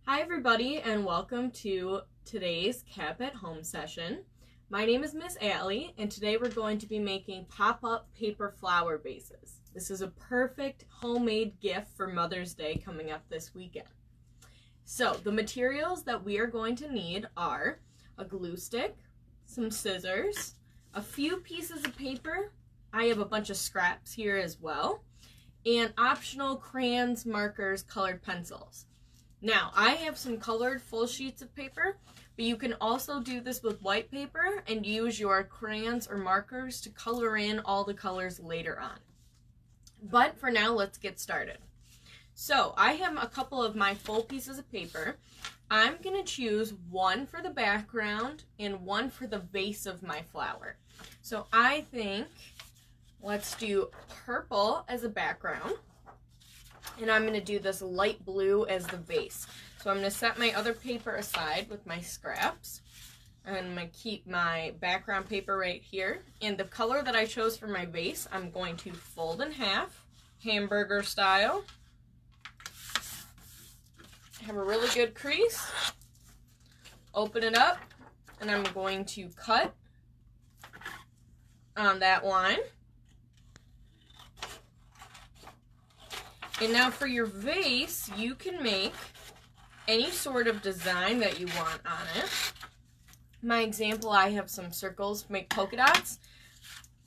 Hi everybody and welcome to today's Cap at Home session. My name is Miss Allie and today we're going to be making pop-up paper flower vases. This is a perfect homemade gift for Mother's Day coming up this weekend. So the materials that we are going to need are a glue stick, some scissors, a few pieces of paper. I have a bunch of scraps here as well, and optional crayons, markers, colored pencils. Now, I have some colored full sheets of paper, but you can also do this with white paper and use your crayons or markers to color in all the colors later on. But for now, let's get started. So, I have a couple of my full pieces of paper. I'm going to choose one for the background and one for the base of my flower. So, I think let's do purple as a background. And I'm going to do this light blue as the base. So I'm going to set my other paper aside with my scraps. And I'm going to keep my background paper right here. And the color that I chose for my base, I'm going to fold in half, hamburger style. Have a really good crease. Open it up. And I'm going to cut on that line. And now for your vase, you can make any sort of design that you want on it. My example, I have some circles to make polka dots,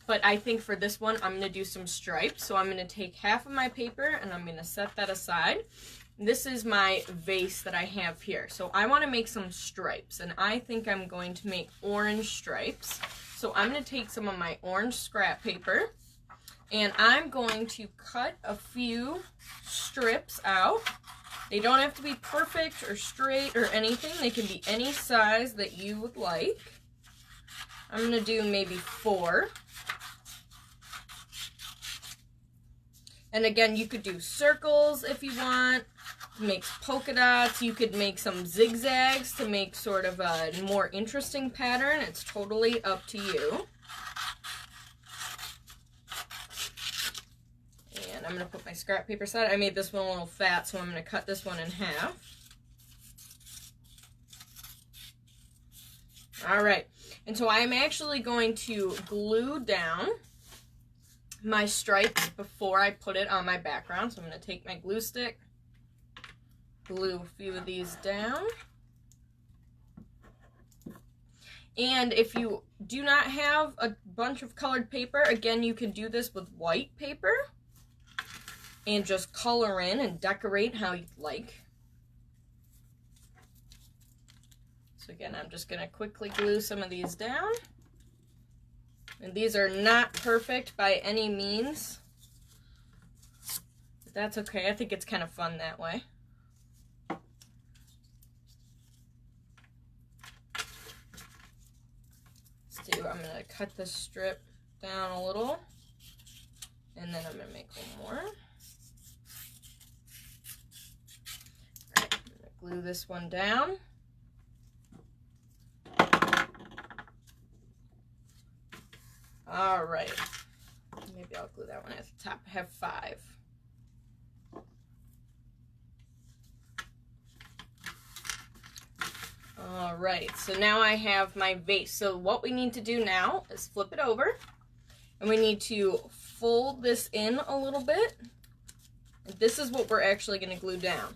but I think for this one, I'm going to do some stripes. So I'm going to take half of my paper and I'm going to set that aside. This is my vase that I have here. So I want to make some stripes, and I think I'm going to make orange stripes. So I'm going to take some of my orange scrap paper, and I'm going to cut a few strips out. They don't have to be perfect or straight or anything. They can be any size that you would like. I'm going to do maybe 4. And again, you could do circles if you want. Make polka dots. You could make some zigzags to make sort of a more interesting pattern. It's totally up to you. I'm going to put my scrap paper aside. I made this one a little fat, so I'm going to cut this one in half. Alright, and so I'm actually going to glue down my stripes before I put it on my background. So I'm going to take my glue stick, glue a few of these down. And if you do not have a bunch of colored paper, again, you can do this with white paper and just color in and decorate how you'd like. So again, I'm just going to quickly glue some of these down. And these are not perfect by any means, but that's okay. I think it's kind of fun that way. I'm going to cut this strip down a little, and then I'm going to make one more. Glue this one down. All right. Maybe I'll glue that one at the top. I have 5. All right. So now I have my vase. So what we need to do now is flip it over, and we need to fold this in a little bit. And this is what we're actually going to glue down.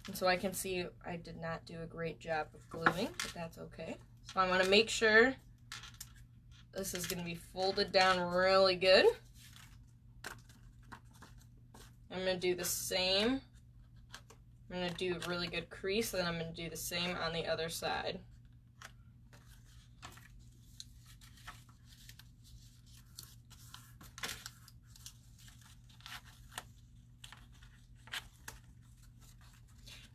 And so I can see I did not do a great job of gluing, but that's okay. So I want to make sure this is going to be folded down really good. I'm going to do the same. I'm going to do a really good crease, and then I'm going to do the same on the other side.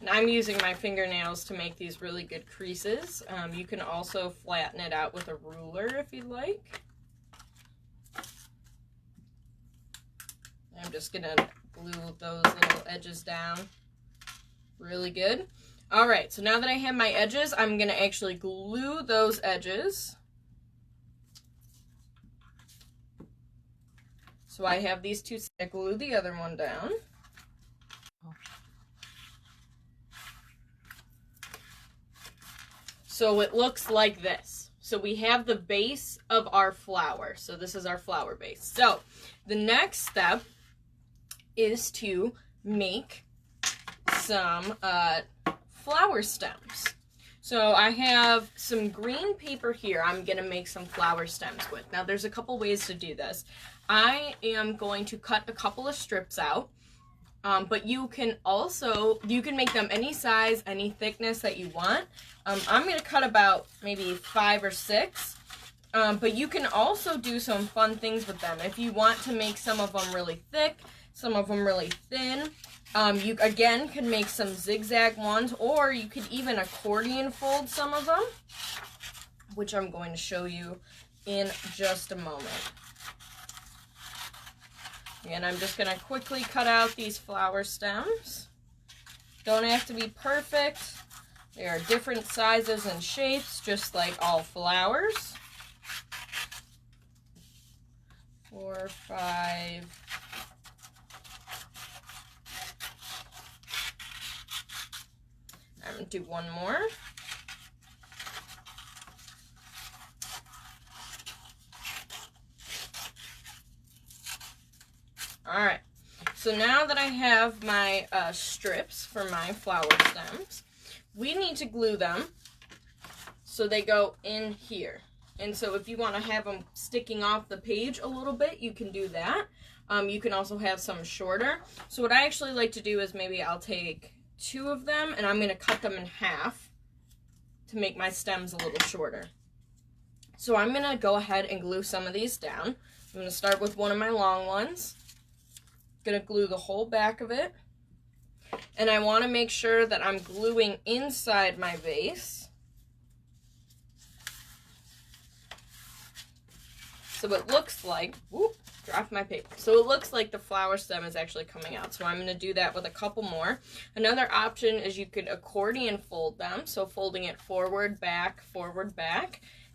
And I'm using my fingernails to make these really good creases. You can also flatten it out with a ruler if you'd like. I'm just going to glue those little edges down really good. Alright, so now that I have my edges, I'm going to actually glue those edges. So I have these two, I glue the other one down. So it looks like this. So we have the base of our flower. So this is our flower base. So the next step is to make some flower stems. So I have some green paper here I'm going to make some flower stems with. Now there's a couple ways to do this. I am going to cut a couple of strips out. But you can make them any size, any thickness that you want. I'm going to cut about maybe 5 or 6. But you can also do some fun things with them. If you want to make some of them really thick, some of them really thin, you again can make some zigzag ones, or you could even accordion fold some of them, which I'm going to show you in just a moment. And I'm just going to quickly cut out these flower stems. Don't have to be perfect. They are different sizes and shapes, just like all flowers. 4, 5. I'm going to do one more. Alright, so now that I have my strips for my flower stems, we need to glue them so they go in here. And so if you want to have them sticking off the page a little bit, you can do that. You can also have some shorter. So what I actually like to do is maybe I'll take 2 of them and I'm going to cut them in half to make my stems a little shorter. So I'm going to go ahead and glue some of these down. I'm going to start with one of my long ones. Going to glue the whole back of it, and I want to make sure that I'm gluing inside my vase, so it looks like, whoop, dropped my paper, so it looks like the flower stem is actually coming out. So I'm going to do that with a couple more. Another option is you could accordion fold them, so folding it forward, back,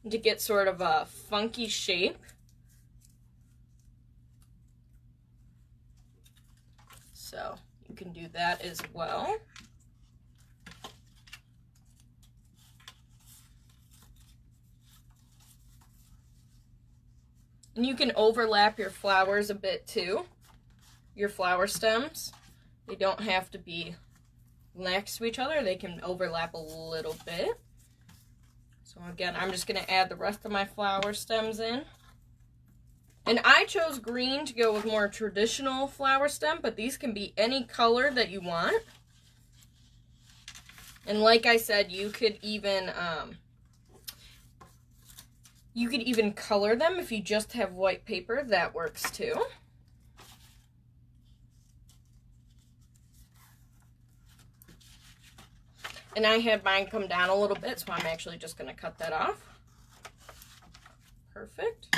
and to get sort of a funky shape. So you can do that as well. And you can overlap your flowers a bit too, your flower stems. They don't have to be next to each other. They can overlap a little bit. So again, I'm just going to add the rest of my flower stems in. And I chose green to go with more traditional flower stem, but these can be any color that you want. And like I said, you could even color them if you just have white paper. That works too. And I had mine come down a little bit, so I'm actually just going to cut that off. Perfect.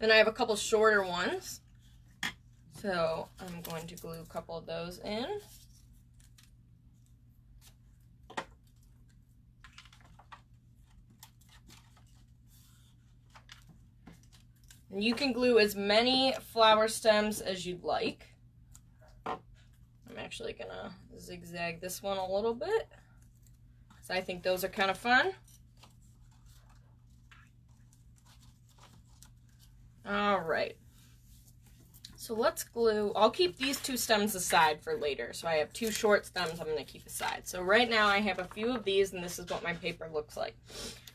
Then I have a couple shorter ones, so I'm going to glue a couple of those in. And you can glue as many flower stems as you'd like. I'm actually gonna zigzag this one a little bit, because I think those are kind of fun. Alright, so let's glue. I'll keep these 2 stems aside for later. So I have 2 short stems I'm going to keep aside. So right now I have a few of these, and this is what my paper looks like.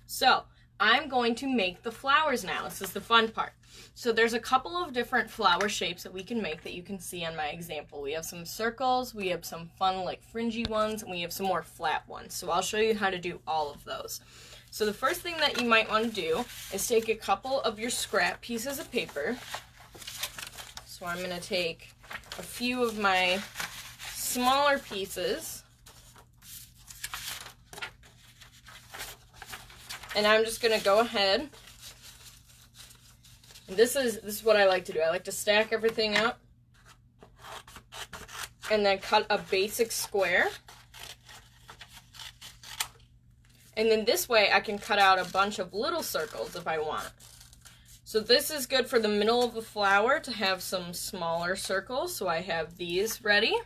So I'm going to make the flowers now. This is the fun part. So there's a couple of different flower shapes that we can make that you can see on my example. We have some circles, we have some fun like fringy ones, and we have some more flat ones. So I'll show you how to do all of those. So the first thing that you might want to do is take a couple of your scrap pieces of paper. So I'm going to take a few of my smaller pieces, and I'm just going to go ahead. And this is what I like to do. I like to stack everything up and then cut a basic square. And then this way I can cut out a bunch of little circles if I want. So this is good for the middle of the flower to have some smaller circles. So I have these ready.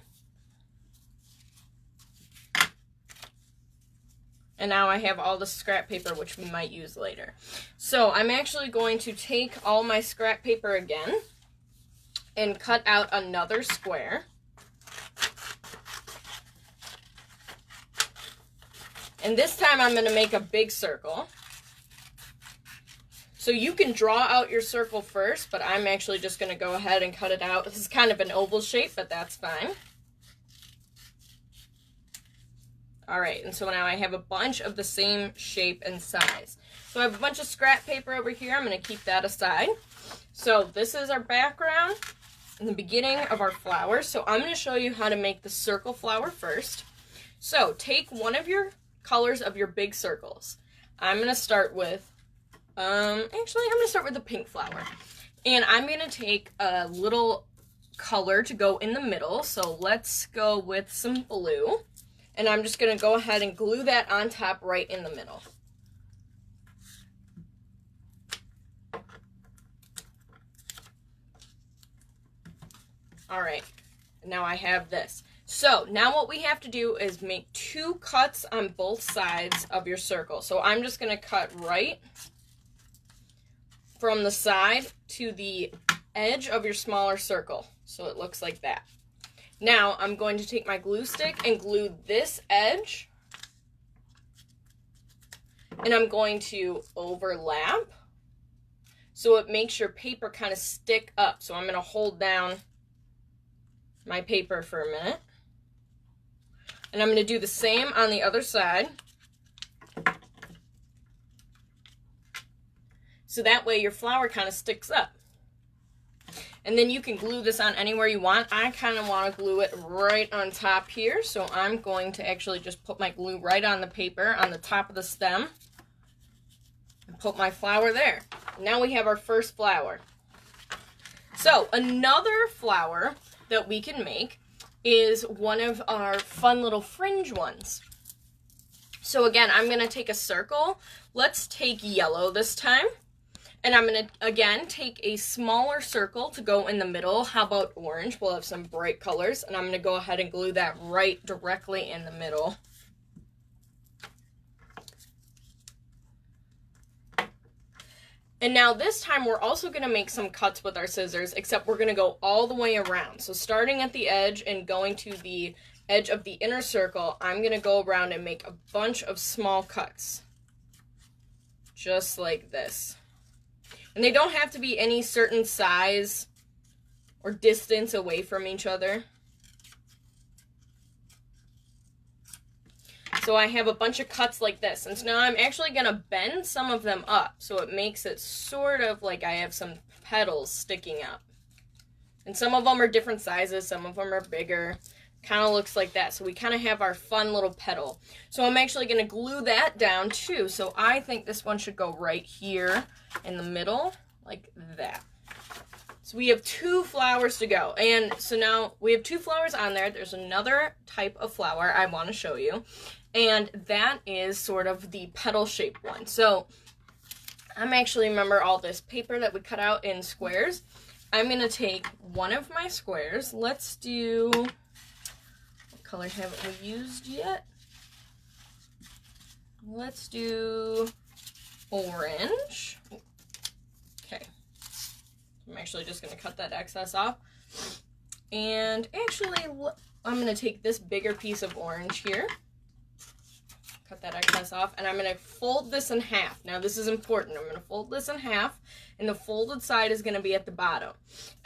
And now I have all the scrap paper, which we might use later. So I'm actually going to take all my scrap paper again and cut out another square. And this time I'm going to make a big circle. So you can draw out your circle first, but I'm actually just going to go ahead and cut it out. This is kind of an oval shape, but that's fine. All right, and so now I have a bunch of the same shape and size. So I have a bunch of scrap paper over here. I'm going to keep that aside. So this is our background in the beginning of our flower. So I'm going to show you how to make the circle flower first. So take one of your colors of your big circles. I'm going to start with, I'm going to start with the pink flower. And I'm going to take a little color to go in the middle. So let's go with some blue. And I'm just going to go ahead and glue that on top right in the middle. All right, now I have this. So now what we have to do is make 2 cuts on both sides of your circle. So I'm just going to cut right from the side to the edge of your smaller circle. So it looks like that. Now I'm going to take my glue stick and glue this edge, and I'm going to overlap so it makes your paper kind of stick up. So I'm going to hold down my paper for a minute, and I'm going to do the same on the other side. So that way your flower kind of sticks up. And then you can glue this on anywhere you want. I kind of want to glue it right on top here. So I'm going to actually just put my glue right on the paper on the top of the stem. And put my flower there. Now we have our first flower. So another flower that we can make is one of our fun little fringe ones. So again, I'm going to take a circle. Let's take yellow this time. And I'm going to, again, take a smaller circle to go in the middle. How about orange? We'll have some bright colors. And I'm going to go ahead and glue that right directly in the middle. And now this time we're also going to make some cuts with our scissors, except we're going to go all the way around. So starting at the edge and going to the edge of the inner circle, I'm going to go around and make a bunch of small cuts. Just like this. And they don't have to be any certain size or distance away from each other. So I have a bunch of cuts like this. And so now I'm actually going to bend some of them up. So it makes it sort of like I have some petals sticking up. And some of them are different sizes. Some of them are bigger. Kind of looks like that. So we kind of have our fun little petal. So I'm actually going to glue that down too. So I think this one should go right here in the middle, like that. So we have 2 flowers to go. And so now we have 2 flowers on there. There's another type of flower I want to show you. And that is sort of the petal shaped one. So I'm actually, remember all this paper that we cut out in squares. I'm going to take one of my squares. Let's do, what color haven't we used yet? Let's do orange. Okay. I'm actually just going to cut that excess off. And actually, I'm going to take this bigger piece of orange here. Cut that excess off, and I'm going to fold this in half. Now this is important. I'm going to fold this in half, and the folded side is going to be at the bottom.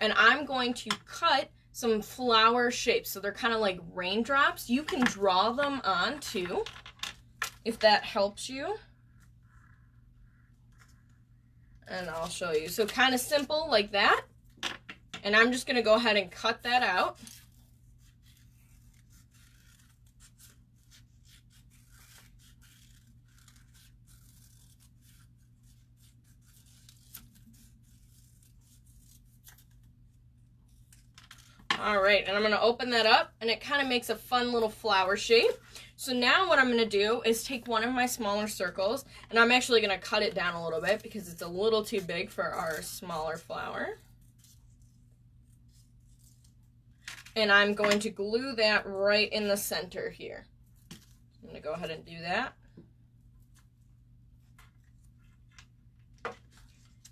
And I'm going to cut some flower shapes. So they're kind of like raindrops. You can draw them on too, if that helps you. And I'll show you. So kind of simple like that. And I'm just going to go ahead and cut that out. All right, and I'm going to open that up, and it kind of makes a fun little flower shape. So now what I'm going to do is take one of my smaller circles, and I'm actually going to cut it down a little bit because it's a little too big for our smaller flower. And I'm going to glue that right in the center here. I'm going to go ahead and do that.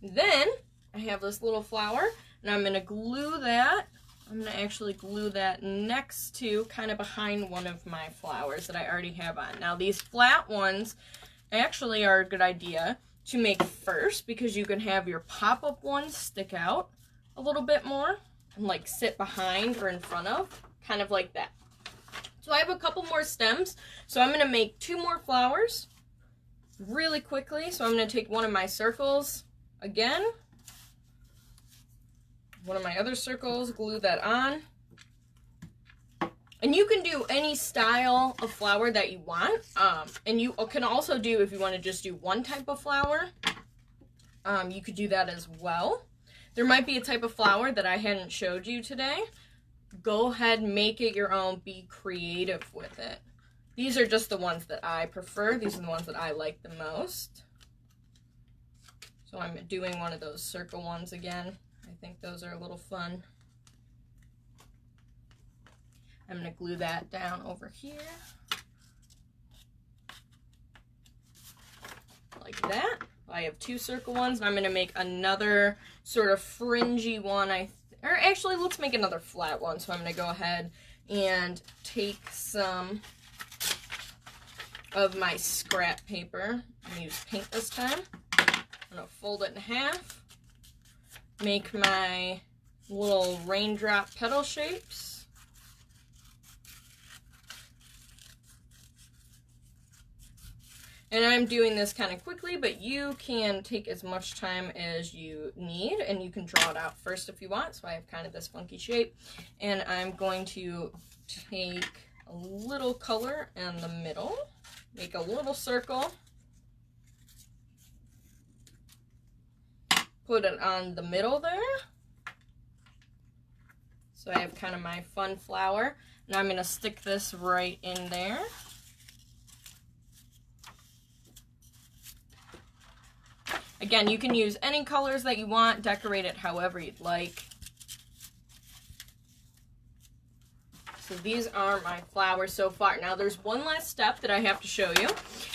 Then I have this little flower, and I'm going to glue that. I'm going to actually glue that next to, kind of behind one of my flowers that I already have on. Now these flat ones actually are a good idea to make first, because you can have your pop-up ones stick out a little bit more and like sit behind or in front of, kind of like that. So I have a couple more stems, so I'm going to make 2 more flowers really quickly. So I'm going to take one of my circles again, one of my other circles, glue that on. And you can do any style of flower that you want. And you can also do, if you want to just do one type of flower, you could do that as well. There might be a type of flower that I hadn't showed you today. Go ahead, make it your own, be creative with it. These are just the ones that I prefer. These are the ones that I like the most. So I'm doing one of those circle ones again. I think those are a little fun. I'm going to glue that down over here. Like that. I have 2 circle ones, and I'm going to make another sort of fringy one. Or actually, let's make another flat one. So I'm going to go ahead and take some of my scrap paper. I'm going to use pink this time. I'm going to fold it in half. Make my little raindrop petal shapes. And I'm doing this kind of quickly, but you can take as much time as you need, and you can draw it out first if you want. So I have kind of this funky shape, and I'm going to take a little color in the middle, make a little circle, put it on the middle there. So I have kind of my fun flower, and I'm going to stick this right in there. Again, you can use any colors that you want, decorate it however you'd like. So these are my flowers so far. Now there's one last step that I have to show you,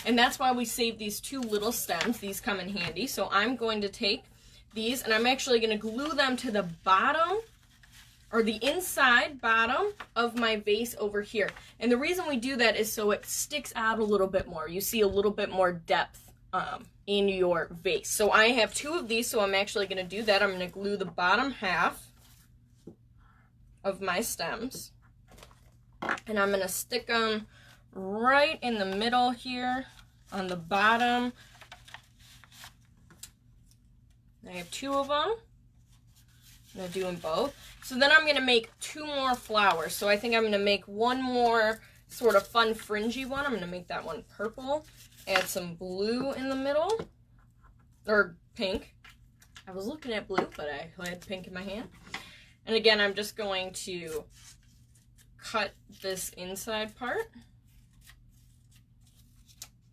and that's why we saved these 2 little stems. These come in handy. So I'm going to take these, and I'm actually going to glue them to the bottom, or the inside bottom of my vase over here. And the reason we do that is so it sticks out a little bit more. You see a little bit more depth in your vase. So I have 2 of these, so I'm actually going to do that. I'm going to glue the bottom half of my stems, and I'm going to stick them right in the middle here on the bottom. I have 2 of them. I'm going to do them both. So then I'm going to make 2 more flowers. So I think I'm going to make one more sort of fun fringy one. I'm going to make that one purple. Add some blue in the middle, or pink. I was looking at blue, but I had pink in my hand. And again, I'm just going to cut this inside part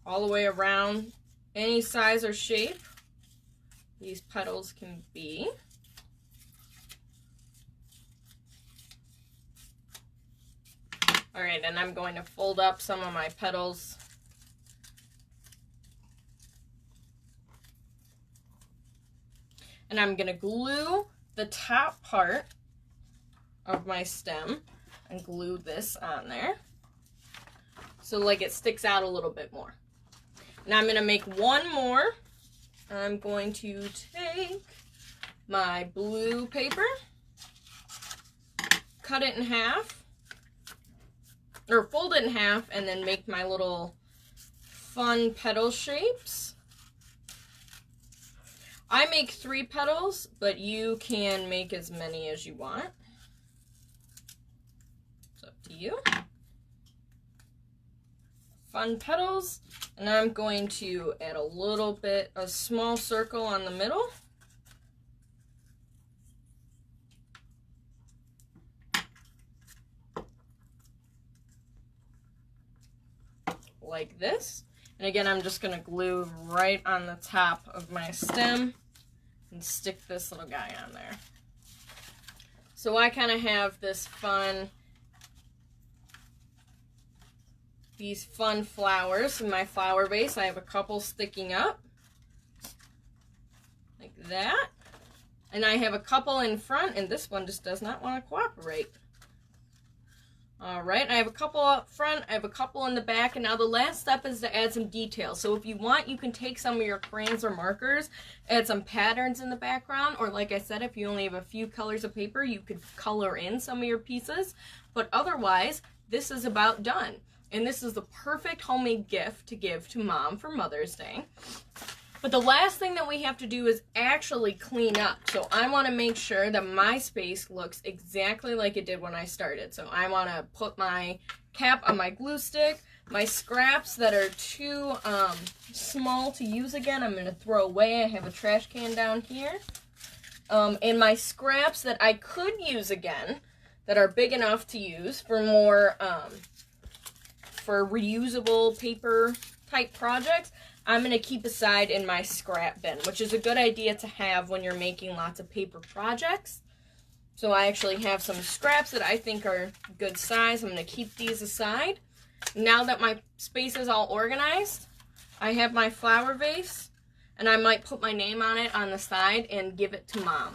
all the way around, any size or shape these petals can be. All right, and I'm going to fold up some of my petals. And I'm going to glue the top part of my stem and glue this on there, so like it sticks out a little bit more. Now I'm going to make one more. I'm going to take my blue paper, cut it in half, or fold it in half, and then make my little fun petal shapes. I make 3 petals, but you can make as many as you want. It's up to you. Fun petals. And I'm going to add a little bit, a small circle on the middle. Like this. And again, I'm just going to glue right on the top of my stem and stick this little guy on there. So I kind of have this fun, these fun flowers in my flower vase. I have a couple sticking up like that. And I have a couple in front, and this one just does not want to cooperate. Alright, I have a couple up front, I have a couple in the back, and now the last step is to add some details. So if you want, you can take some of your crayons or markers, add some patterns in the background, or like I said, if you only have a few colors of paper, you could color in some of your pieces. But otherwise, this is about done. And this is the perfect homemade gift to give to Mom for Mother's Day. But the last thing that we have to do is actually clean up. So I want to make sure that my space looks exactly like it did when I started. So I want to put my cap on my glue stick. My scraps that are too small to use again, I'm going to throw away. I have a trash can down here. And my scraps that I could use again, that are big enough to use for more, for reusable paper type projects, I'm going to keep aside in my scrap bin, which is a good idea to have when you're making lots of paper projects. So I actually have some scraps that I think are good size. I'm going to keep these aside. Now that my space is all organized, I have my flower vase, and I might put my name on it on the side and give it to Mom.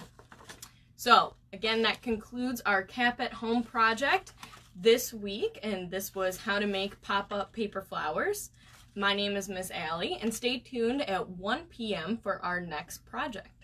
So again, that concludes our Cap at Home project this week, and this was how to make pop-up paper flowers. My name is Miss Allie, and stay tuned at 1 p.m. for our next project.